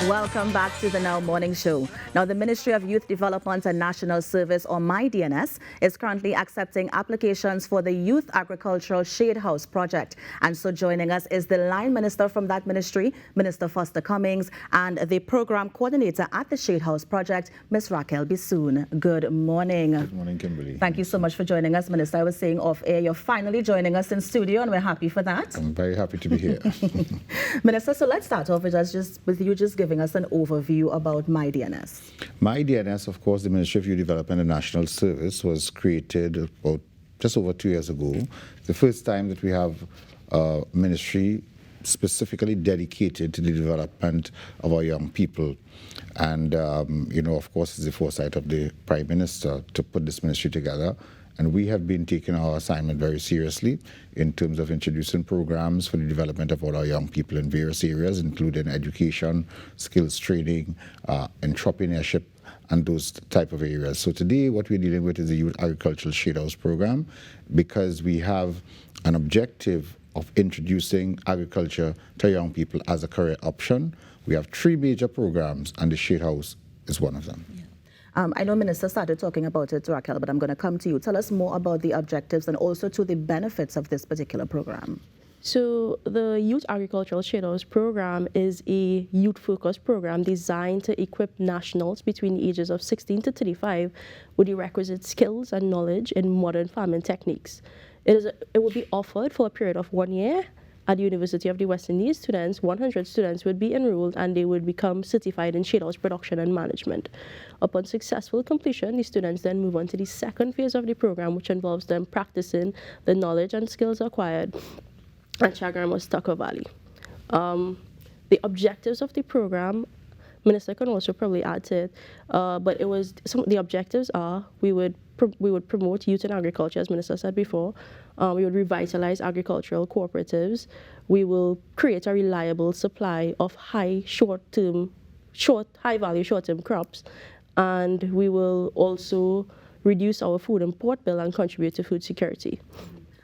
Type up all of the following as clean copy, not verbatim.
Welcome back to the Now Morning Show. Now, the Ministry of Youth Development and National Service, or MyDNS, is currently accepting applications for the Youth Agricultural Shade House project. And so joining us is the line minister from that ministry, Minister Foster Cummings, and the program coordinator at the Shade House project, Ms. Raquel Bissoon. Good morning. Good morning, Kimberly. Thank you so much for joining us, Minister. I was saying off air, you're finally joining us in studio, and we're happy for that. I'm very happy to be here. Minister, so let's start off with you just giving us an overview about MyDNS. MyDNS, of course, the Ministry of Youth Development and National Service, was created about just over 2 years ago. The first time that we have a ministry specifically dedicated to the development of our young people. And, of course, it's the foresight of the Prime Minister to put this ministry together. And we have been taking our assignment very seriously in terms of introducing programs for the development of all our young people in various areas, including education, skills training, entrepreneurship, and those type of areas. So today what we're dealing with is the Youth Agricultural Shade House program, because we have an objective of introducing agriculture to young people as a career option. We have 3 major programs, and the Shade House is one of them. Yeah. I know Minister started talking about it, Raquel, but I'm going to come to you. Tell us more about the objectives and also to the benefits of this particular program. So the Youth Agricultural Shade House program is a youth-focused program designed to equip nationals between the ages of 16 to 35 with the requisite skills and knowledge in modern farming techniques. It will be offered for a period of 1 year. At the University of the West Indies, 100 students would be enrolled, and they would become certified in shade house production and management. Upon successful completion, the students then move on to the second phase of the program, which involves them practicing the knowledge and skills acquired at Chaguaramas, Tucker Valley. The objectives of the program, Minister can also probably add to it, but the objectives are we would promote youth in agriculture, as Minister said before. We would revitalize agricultural cooperatives. We will create a reliable supply of high-value short-term crops, and we will also reduce our food import bill and contribute to food security.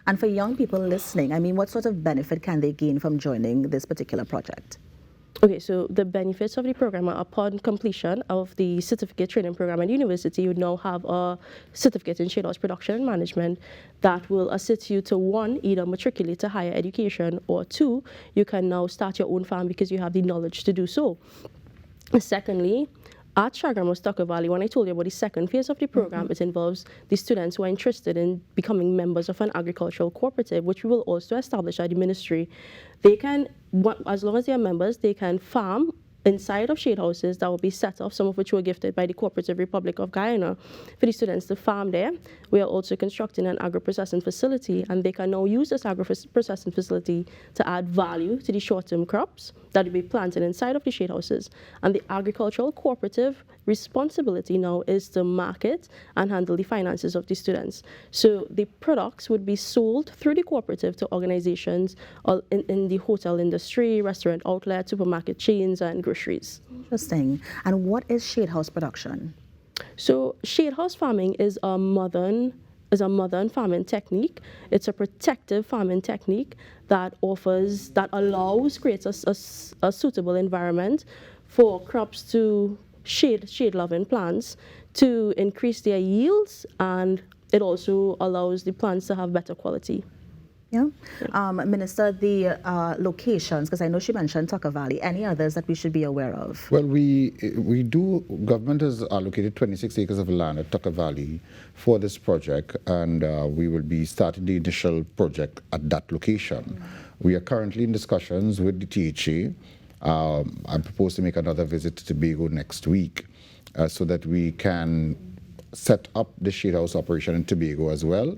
And for young people listening, I mean, what sort of benefit can they gain from joining this particular project? Okay, so the benefits of the program are upon completion of the certificate training program at university, you now have a certificate in shade house production and management that will assist you to, 1, either matriculate to higher education, or 2, you can now start your own farm because you have the knowledge to do so. Secondly, at Chaguaramas, Tucker Valley, when I told you about the second phase of the program, it involves the students who are interested in becoming members of an agricultural cooperative, which we will also establish at the ministry. They can, as long as they are members, they can farm inside of shade houses that will be set up, some of which were gifted by the Cooperative Republic of Guyana, for the students to farm there. We are also constructing an agro-processing facility, and they can now use this agro-processing facility to add value to the short-term crops that will be planted inside of the shade houses. And the agricultural cooperative responsibility now is to market and handle the finances of the students. So the products would be sold through the cooperative to organizations in the hotel industry, restaurant outlets, supermarket chains, and groceries. Interesting. And what is shade house production? So shade house farming is a modern farming technique. It's a protective farming technique that creates a suitable environment for crops to shade-loving plants to increase their yields, and it also allows the plants to have better quality. Yeah. Minister, the locations, because I know she mentioned Tucker Valley, any others that we should be aware of? Well, government has allocated 26 acres of land at Tucker Valley for this project, and we will be starting the initial project at that location. We are currently in discussions with the THA. I propose to make another visit to Tobago next week so that we can set up the shade house operation in Tobago as well,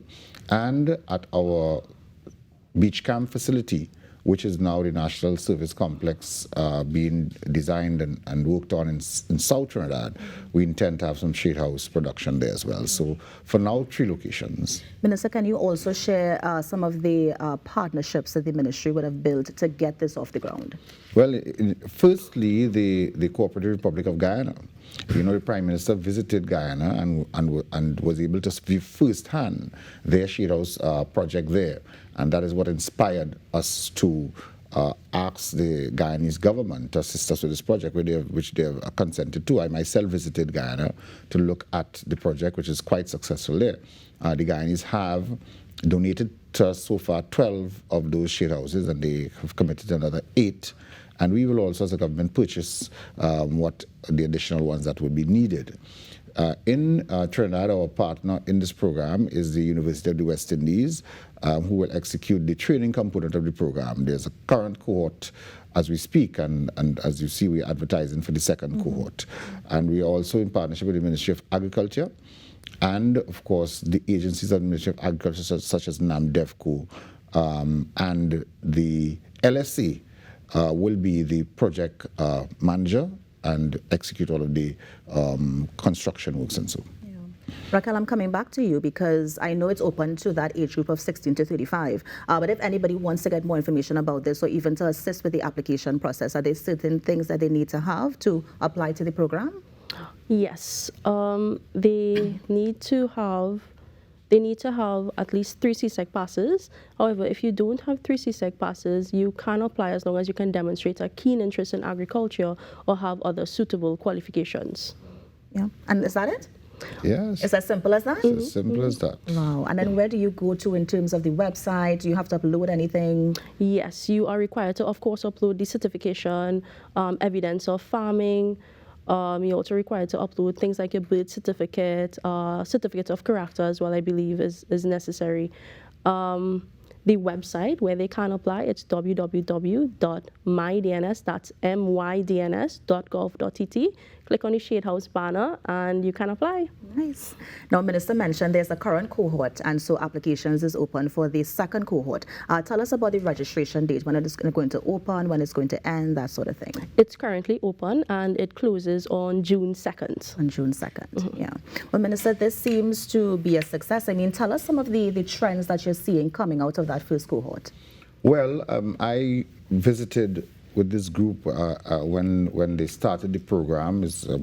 and at our beach camp facility, which is now the National Service Complex being designed and worked on in South Trinidad. We intend to have some shade house production there as well. So for now, 3 locations. Minister, can you also share some of the partnerships that the ministry would have built to get this off the ground? Well, firstly, the Cooperative Republic of Guyana. The Prime Minister visited Guyana and was able to view firsthand their shade house project there. And that is what inspired us to asked the Guyanese government to assist us with this project, which they have consented to. I myself visited Guyana to look at the project, which is quite successful there. The Guyanese have donated to us so far 12 of those shade houses, and they have committed another 8. And we will also, as a government, purchase what the additional ones that would be needed. In Trinidad, our partner in this program is the University of the West Indies, who will execute the training component of the program. There's a current cohort as we speak, and as you see, we're advertising for the second cohort. And we are also in partnership with the Ministry of Agriculture, and of course the agencies of the Ministry of Agriculture such as NAMDEVCO and the LSC will be the project manager and execute all of the construction works and so. Raquel, I'm coming back to you because I know it's open to that age group of 16 to 35. But if anybody wants to get more information about this or even to assist with the application process, are there certain things that they need to have to apply to the program? Yes, they need to have at least 3 CSEC passes. However, if you don't have 3 CSEC passes, you can apply as long as you can demonstrate a keen interest in agriculture or have other suitable qualifications. Yeah, and is that it? Yes. It's as simple as that? It's as simple as that. Wow. And then where do you go to in terms of the website? Do you have to upload anything? Yes, you are required to, of course, upload the certification, evidence of farming. You're also required to upload things like your birth certificate, certificate of character as well, I believe is necessary. The website where they can apply, it's www.mydns, that's mydns.gov.tt. Click on the Shade House banner and you can apply. Nice. Now, Minister mentioned there's a current cohort, and so applications is open for the second cohort. Tell us about the registration date, when it is going to open, when it's going to end, that sort of thing. It's currently open and it closes on June 2nd. On June 2nd, yeah. Well, Minister, this seems to be a success. I mean, tell us some of the trends that you're seeing coming out of that first cohort. Well, I visited with this group when they started the program. It's a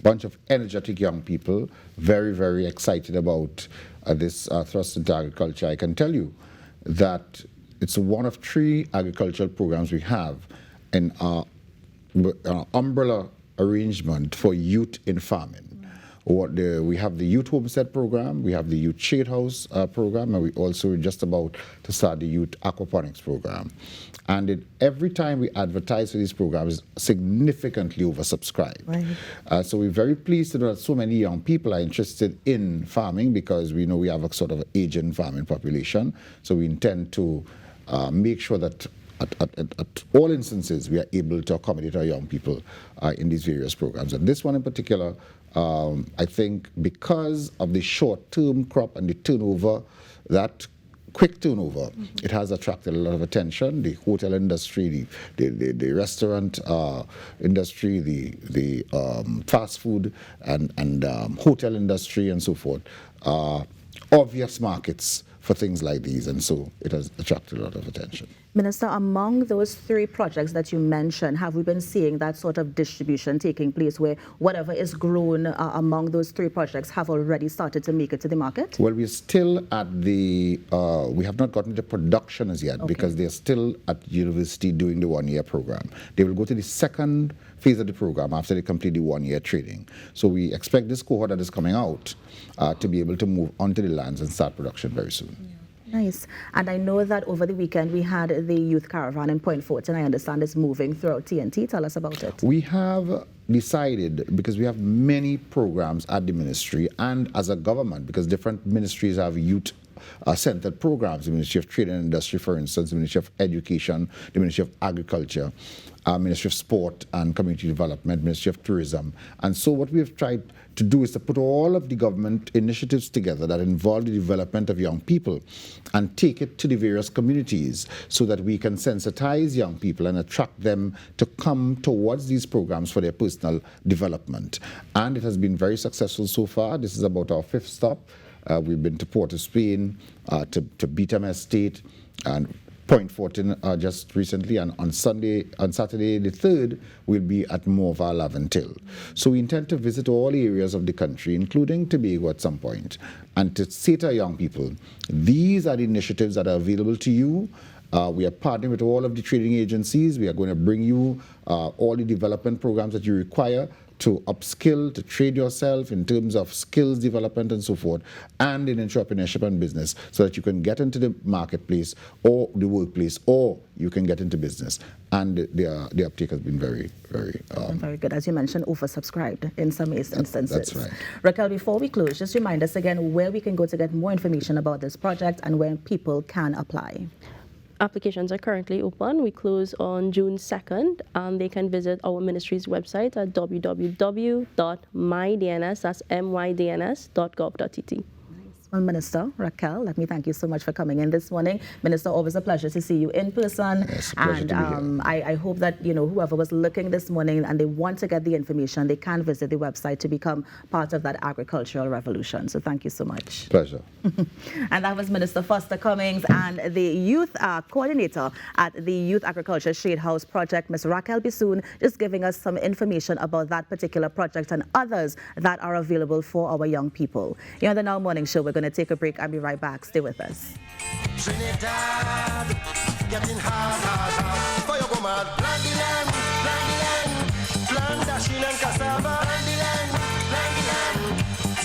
bunch of energetic young people, very, very excited about this thrust into agriculture. I can tell you that it's one of 3 agricultural programs we have in our umbrella arrangement for youth in farming. We have the Youth Homestead program, we have the Youth Shade House program, and we also just about to start the Youth Aquaponics program. And every time we advertise for these programs, it's significantly oversubscribed. Right. So we're very pleased to know that so many young people are interested in farming, because we know we have a sort of aging farming population. So we intend to make sure that at all instances we are able to accommodate our young people in these various programs. And this one in particular, I think because of the short-term crop and the turnover, that quick turnover, it has attracted a lot of attention. The hotel industry, the restaurant industry, the fast food and hotel industry and so forth, obvious markets for things like these, and so it has attracted a lot of attention. Minister, among those 3 projects that you mentioned, have we been seeing that sort of distribution taking place where whatever is grown among those 3 projects have already started to make it to the market? Well, we're still at the, we have not gotten to production as yet, because they're still at university doing the 1-year program. They will go to the second phase of the program after they complete the 1-year training. So we expect this cohort that is coming out to be able to move onto the lands and start production very soon. Nice. And I know that over the weekend we had the Youth Caravan in Point Fortin. I understand it's moving throughout TNT. Tell us about it. We have decided, because we have many programs at the ministry and as a government, because different ministries have youth centered programs, the Ministry of Trade and Industry, for instance, the Ministry of Education, the Ministry of Agriculture, Ministry of Sport and Community Development, Ministry of Tourism. And so what we have tried to do is to put all of the government initiatives together that involve the development of young people and take it to the various communities so that we can sensitize young people and attract them to come towards these programs for their personal development. And it has been very successful so far. This is about our 5th stop. We've been to Port of Spain, to Beetham Estate, and Point Fortin just recently, and on Saturday the 3rd, we'll be at Morval Laventille. So we intend to visit all areas of the country, including Tobago at some point, and to say to our young people, these are the initiatives that are available to you, We are partnering with all of the trading agencies. We are going to bring you all the development programs that you require to upskill, to trade yourself in terms of skills development and so forth, and in entrepreneurship and business, so that you can get into the marketplace or the workplace, or you can get into business. And the uptake has been very good. As you mentioned, oversubscribed in some instances. That's right. Raquel, before we close, just remind us again where we can go to get more information about this project and where people can apply. Applications are currently open. We close on June 2nd, and they can visit our ministry's website at www.mydns.gov.tt. Well, Minister Raquel, let me thank you so much for coming in this morning. Minister, always a pleasure to see you in person. Yes, a pleasure to be here. I hope that whoever was looking this morning and they want to get the information, they can visit the website to become part of that agricultural revolution. So thank you so much. Pleasure. And that was Minister Foster Cummings and the youth coordinator at the Youth Agriculture Shade House Project, Ms. Raquel Bissoon, just giving us some information about that particular project and others that are available for our young people. Here on the Now Morning Show, we're going to take a break and be right back. Stay with us. Trinidad, getting hard. For your woman, plant the land, plant dashing and cassava.